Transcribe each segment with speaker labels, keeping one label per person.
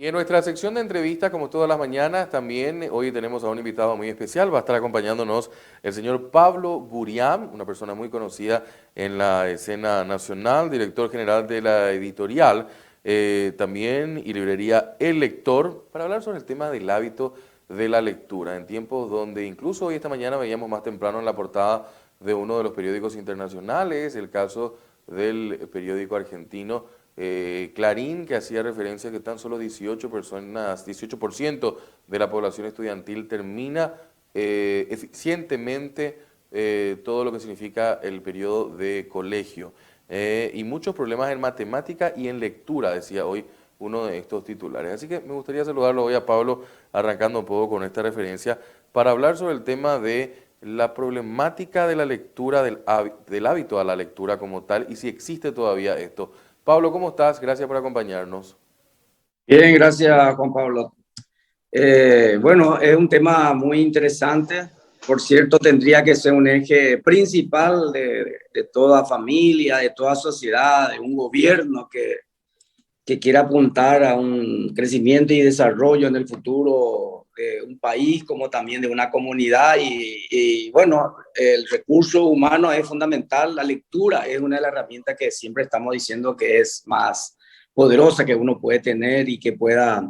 Speaker 1: Y en nuestra sección de entrevistas, como todas las mañanas, también hoy tenemos a un invitado muy especial. Va a estar acompañándonos el señor Pablo Guriam, una persona muy conocida en la escena nacional, director general de la editorial, también y librería El Lector, para hablar sobre el tema del hábito de la lectura, en tiempos donde incluso hoy esta mañana veíamos más temprano en la portada de uno de los periódicos internacionales, el caso del periódico argentino Clarín, que hacía referencia a que tan solo 18 personas, 18% de la población estudiantil termina eficientemente todo lo que significa el periodo de colegio. Y muchos problemas en matemática y en lectura, decía hoy uno de estos titulares. Así que me gustaría saludarlo hoy a Pablo, arrancando un poco con esta referencia, para hablar sobre el tema de la problemática de la lectura, del hábito a la lectura como tal, y si existe todavía esto. Pablo, ¿cómo estás? Gracias por acompañarnos.
Speaker 2: Bien, gracias Juan Pablo. Bueno, es un tema muy interesante. Por cierto, tendría que ser un eje principal de toda familia, de toda sociedad, de un gobierno que quiera apuntar a un crecimiento y desarrollo en el futuro de un país como también de una comunidad. Bueno, el recurso humano es fundamental. La lectura es una de las herramientas que siempre estamos diciendo que es más poderosa que uno puede tener y que pueda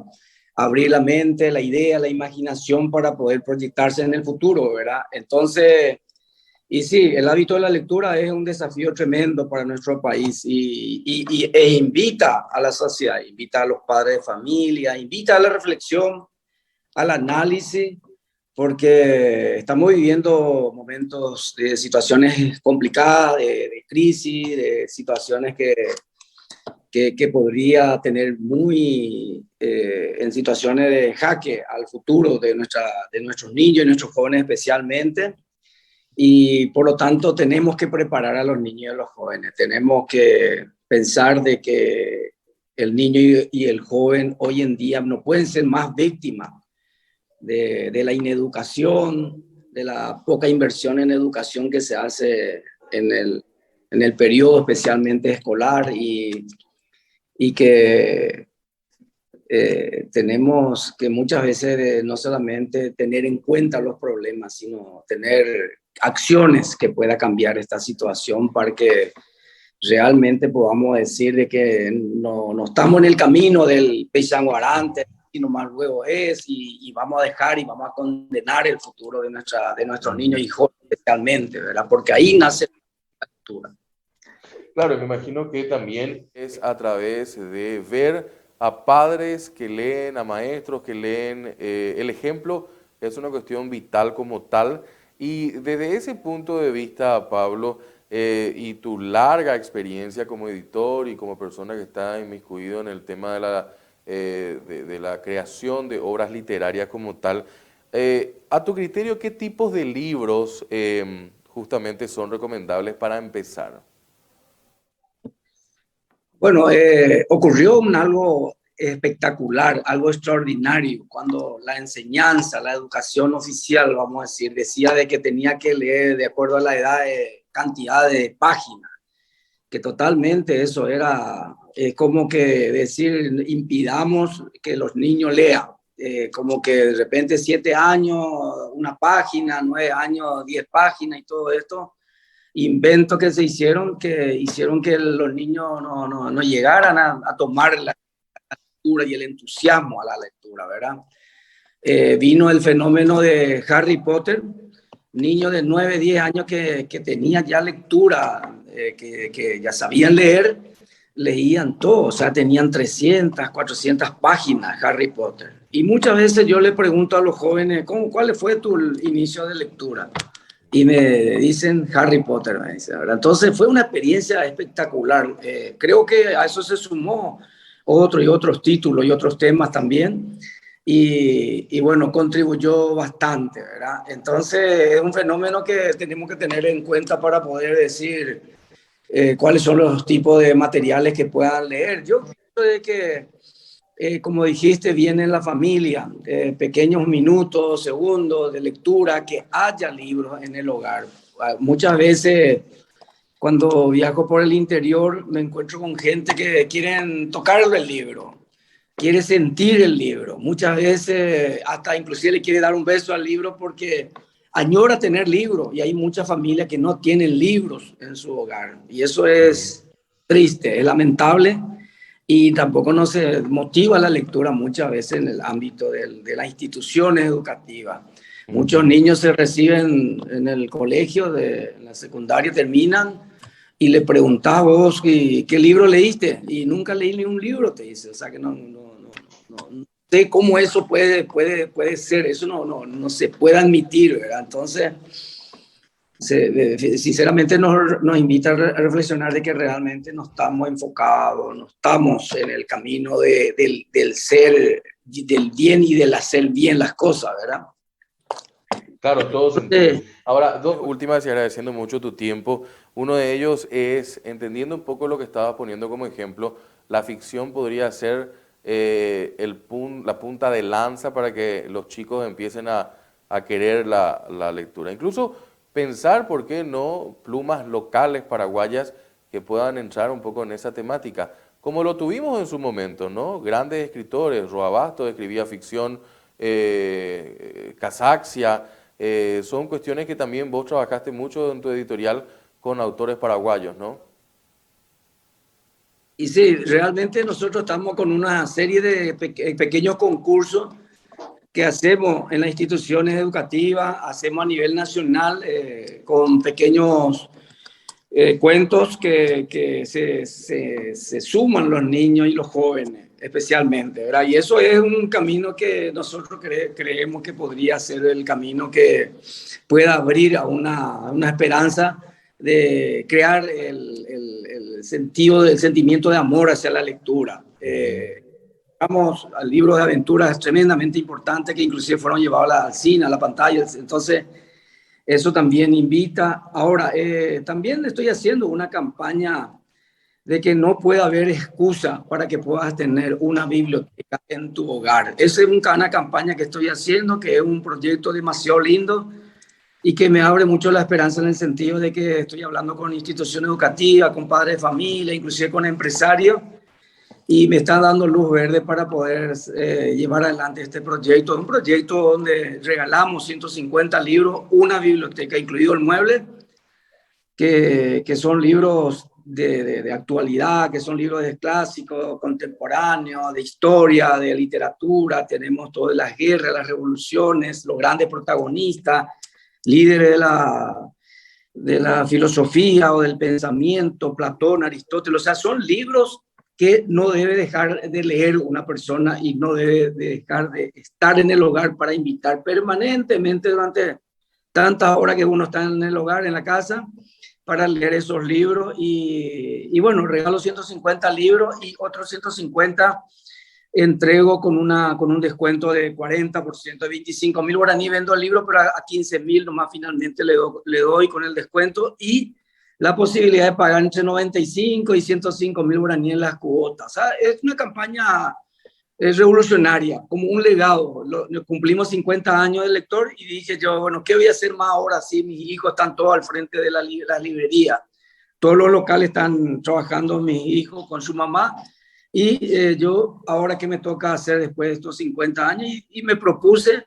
Speaker 2: abrir la mente, la idea, la imaginación para poder proyectarse en el futuro, ¿verdad? Entonces, y sí, el hábito de la lectura es un desafío tremendo para nuestro país e invita a la sociedad, invita a los padres de familia, invita a la reflexión, al análisis, porque estamos viviendo momentos de situaciones complicadas, de crisis, de situaciones que podría tener muy en situaciones de jaque al futuro de nuestros niños y nuestros jóvenes especialmente. Y por lo tanto tenemos que preparar a los niños y a los jóvenes. Tenemos que pensar de que el niño y el joven hoy en día no pueden ser más víctimas de la ineducación, de la poca inversión en educación que se hace en el periodo especialmente escolar y que tenemos que muchas veces no solamente tener en cuenta los problemas, sino tener acciones que pueda cambiar esta situación para que realmente podamos decir de que no estamos en el camino del peisanguarante, sino más luego es, y vamos a dejar y vamos a condenar el futuro de nuestros niños y jóvenes especialmente, ¿verdad? Porque ahí nace la cultura.
Speaker 1: Claro, me imagino que también es a través de ver a padres que leen, a maestros que leen. El ejemplo es una cuestión vital como tal. Y desde ese punto de vista, Pablo, y tu larga experiencia como editor y como persona que está inmiscuido en el tema de de la creación de obras literarias como tal, a tu criterio, ¿qué tipos de libros justamente son recomendables para empezar?
Speaker 2: Bueno, ocurrió algo espectacular, algo extraordinario, cuando la enseñanza, la educación oficial, vamos a decir, decía de que tenía que leer de acuerdo a la edad, cantidad de páginas, que totalmente eso era como que decir, impidamos que los niños lean, como que de repente 7 años, una página, 9 años, 10 páginas y todo esto inventos que se hicieron que los niños no llegaran a tomar la lectura y el entusiasmo a la lectura, ¿verdad? Vino el fenómeno de Harry Potter, niños de 9 10 años que tenían ya lectura, que ya sabían leer, leían todo, o sea, tenían 300 400 páginas Harry Potter. Y muchas veces yo le pregunto a los jóvenes, ¿cuál fue tu inicio de lectura? Y me dicen Harry Potter, me dice, ¿verdad? Entonces fue una experiencia espectacular. Creo que a eso se sumó otro y otros títulos y otros temas también. Y bueno, contribuyó bastante, ¿verdad? Entonces es un fenómeno que tenemos que tener en cuenta para poder decir cuáles son los tipos de materiales que puedan leer. Yo creo de que como dijiste, viene en la familia, pequeños minutos, segundos de lectura, que haya libros en el hogar. Muchas veces cuando viajo por el interior me encuentro con gente que quieren tocar el libro. quiere sentir el libro. Muchas veces hasta inclusive le quiere dar un beso al libro porque añora tener libros, y hay muchas familias que no tienen libros en su hogar. Y eso es triste, es lamentable, y tampoco no se motiva la lectura muchas veces en el ámbito de las instituciones educativas. Muchos niños se reciben en el colegio, en la secundaria terminan, y le preguntás vos qué libro leíste, y nunca leí ni un libro, te dice. O sea que no sé cómo eso puede ser, eso no se puede admitir, ¿verdad? Entonces, sinceramente nos invita a reflexionar de que realmente no estamos enfocados, no estamos en el camino del ser, del bien y del hacer bien las cosas, ¿verdad?
Speaker 1: Claro, todo sentido. Ahora, dos últimas y agradeciendo mucho tu tiempo. Uno de ellos es, entendiendo un poco lo que estabas poniendo como ejemplo, la ficción podría ser la punta de lanza para que los chicos empiecen a querer la lectura. Incluso pensar, ¿por qué no?, plumas locales paraguayas que puedan entrar un poco en esa temática, como lo tuvimos en su momento, ¿no? Grandes escritores, Roa Bastos escribía ficción, Casaxia. Son cuestiones que también vos trabajaste mucho en tu editorial con autores paraguayos, ¿no?
Speaker 2: Y sí, realmente nosotros estamos con una serie de pequeños concursos que hacemos en las instituciones educativas, hacemos a nivel nacional, con pequeños cuentos que se suman los niños y los jóvenes, especialmente, ¿verdad? Y eso es un camino que nosotros creemos que podría ser el camino que pueda abrir a una esperanza de crear el sentimiento de amor hacia la lectura. Vamos al libro de aventuras tremendamente importante que inclusive fueron llevados al cine, a la pantalla. Entonces, eso también invita. Ahora, también estoy haciendo una campaña de que no puede haber excusa para que puedas tener una biblioteca en tu hogar. Esa es una campaña que estoy haciendo, que es un proyecto demasiado lindo y que me abre mucho la esperanza, en el sentido de que estoy hablando con instituciones educativas, con padres de familia, inclusive con empresarios, y me está dando luz verde para poder llevar adelante este proyecto. Es un proyecto donde regalamos 150 libros, una biblioteca, incluido el mueble, que son libros de actualidad, que son libros de clásicos, contemporáneos, de historia, de literatura. Tenemos todas las guerras, las revoluciones, los grandes protagonistas, líderes de la filosofía o del pensamiento, Platón, Aristóteles. O sea, son libros que no debe dejar de leer una persona, y no debe de dejar de estar en el hogar para invitar permanentemente durante tantas horas que uno está en el hogar, en la casa, para leer esos libros. Y bueno, regalo 150 libros y otros 150 entrego con un descuento de 40%, de 25.000 guaraní vendo el libro, pero a 15.000 nomás finalmente le doy con el descuento, y la posibilidad de pagar entre 95 y 105.000 guaraní en las cuotas. O sea, es una campaña revolucionaria, como un legado. Cumplimos 50 años de lector, y dije yo, bueno, ¿qué voy a hacer más ahora? Si mis hijos están todos al frente de la librería, todos los locales están trabajando mis hijos con su mamá, y yo ahora que me toca hacer después de estos 50 años, y me propuse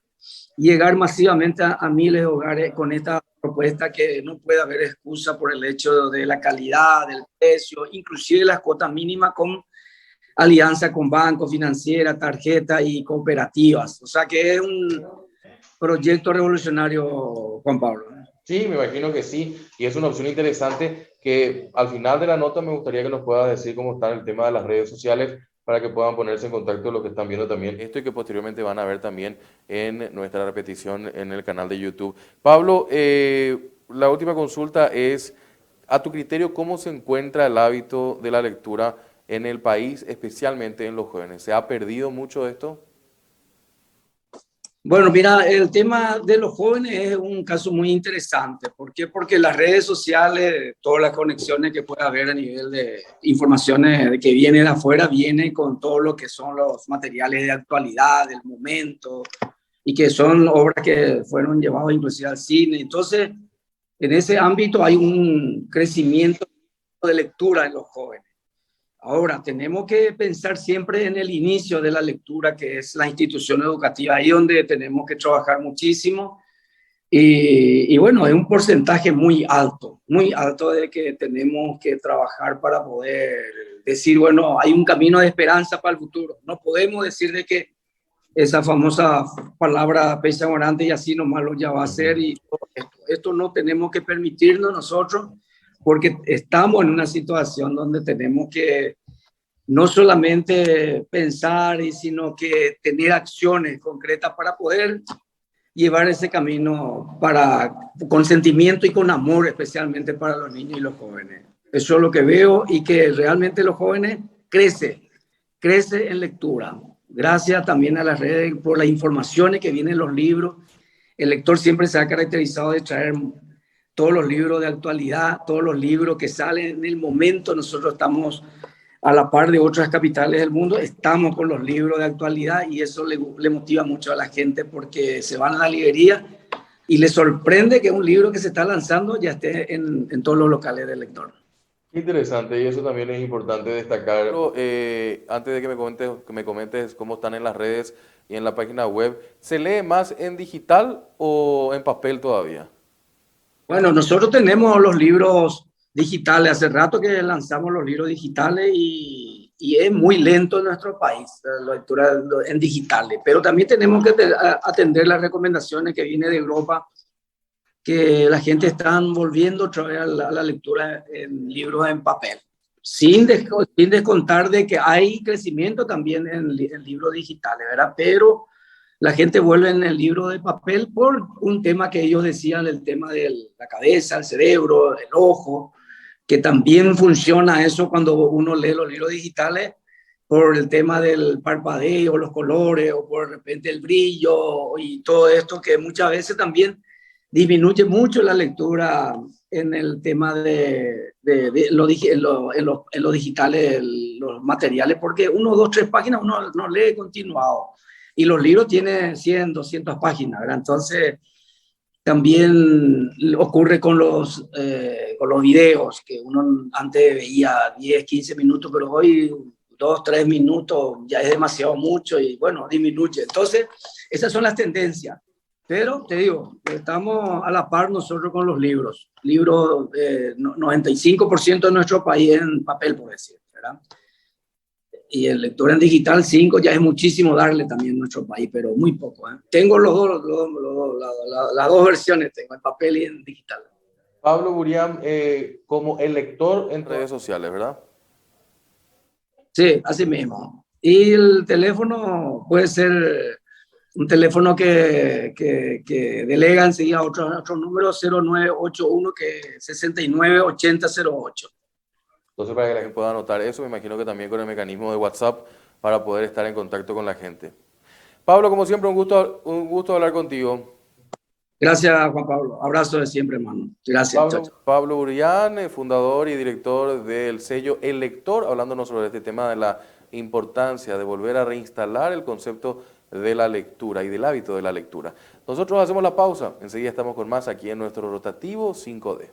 Speaker 2: llegar masivamente a miles de hogares con esta propuesta, que no puede haber excusa por el hecho de la calidad, del precio, inclusive las cuotas mínimas, con alianza con bancos, financieras, tarjetas y cooperativas. O sea que es un proyecto revolucionario, Juan Pablo.
Speaker 1: Sí, me imagino que sí, y es una opción interesante que al final de la nota me gustaría que nos pueda decir cómo está el tema de las redes sociales para que puedan ponerse en contacto los que están viendo también esto y que posteriormente van a ver también en nuestra repetición en el canal de YouTube. Pablo, la última consulta es, a tu criterio, ¿cómo se encuentra el hábito de la lectura en el país, especialmente en los jóvenes? ¿Se ha perdido mucho esto?
Speaker 2: Bueno, mira, el tema de los jóvenes es un caso muy interesante. ¿Por qué? Porque las redes sociales, todas las conexiones que puede haber a nivel de informaciones que vienen de afuera, vienen con todo lo que son los materiales de actualidad, del momento, y que son obras que fueron llevadas inclusive al cine. Entonces, en ese ámbito hay un crecimiento de lectura en los jóvenes. Ahora, tenemos que pensar siempre en el inicio de la lectura, que es la institución educativa, ahí donde tenemos que trabajar muchísimo. Y bueno, es un porcentaje muy alto de que tenemos que trabajar para poder decir, bueno, hay un camino de esperanza para el futuro. No podemos decir de que esa famosa palabra pesa grande y así nomás lo ya va a ser. Y todo esto no tenemos que permitirnos nosotros porque estamos en una situación donde tenemos que no solamente pensar, sino que tener acciones concretas para poder llevar ese camino para con sentimiento y con amor, especialmente para los niños y los jóvenes. Eso es lo que veo y que realmente los jóvenes crece en lectura. Gracias también a las redes por las informaciones que vienen en los libros. El lector siempre se ha caracterizado de traer todos los libros de actualidad, todos los libros que salen en el momento. Nosotros estamos a la par de otras capitales del mundo, estamos con los libros de actualidad y eso le motiva mucho a la gente porque se van a la librería y les sorprende que un libro que se está lanzando ya esté en todos los locales del lector.
Speaker 1: Qué interesante, y eso también es importante destacar. Pero, antes de que me comentes cómo están en las redes y en la página web, ¿se lee más en digital o en papel todavía?
Speaker 2: Bueno, nosotros tenemos los libros digitales, hace rato que lanzamos los libros digitales y es muy lento en nuestro país la lectura en digitales, pero también tenemos que atender las recomendaciones que vienen de Europa, que la gente está volviendo otra vez a la lectura en libros en papel, sin descontar de que hay crecimiento también en libros digitales, ¿verdad? Pero la gente vuelve en el libro de papel por un tema que ellos decían, el tema de la cabeza, el cerebro, el ojo, que también funciona eso cuando uno lee los libros digitales por el tema del parpadeo, los colores, o por de repente el brillo y todo esto, que muchas veces también disminuye mucho la lectura en el tema de lo digitales, los materiales, porque uno, dos, tres páginas uno no lee continuado. Y los libros tienen 100, 200 páginas, ¿verdad? Entonces, también ocurre con los videos, que uno antes veía 10, 15 minutos, pero hoy 2, 3 minutos ya es demasiado mucho y bueno, disminuye. Entonces, esas son las tendencias. Pero te digo, estamos a la par nosotros con los libros. Libros, 95% de nuestro país en papel, por decir, ¿verdad? Y en lectura en digital 5 ya es muchísimo darle también en nuestro país, pero muy poco. Tengo las dos versiones, tengo en papel y en digital.
Speaker 1: Pablo Buriam, como el lector en redes sociales, ¿verdad?
Speaker 2: Sí, así mismo. Y el teléfono puede ser un teléfono que delega enseguida otro número 0981 que 698008.
Speaker 1: Entonces, para que la gente pueda anotar eso, me imagino que también con el mecanismo de WhatsApp para poder estar en contacto con la gente. Pablo, como siempre, un gusto hablar contigo.
Speaker 2: Gracias, Juan Pablo. Abrazo de siempre, hermano. Gracias. Chao, chao.
Speaker 1: Pablo Burián, fundador y director del sello El Lector, hablándonos sobre este tema de la importancia de volver a reinstalar el concepto de la lectura y del hábito de la lectura. Nosotros hacemos la pausa, enseguida estamos con más aquí en nuestro rotativo 5D.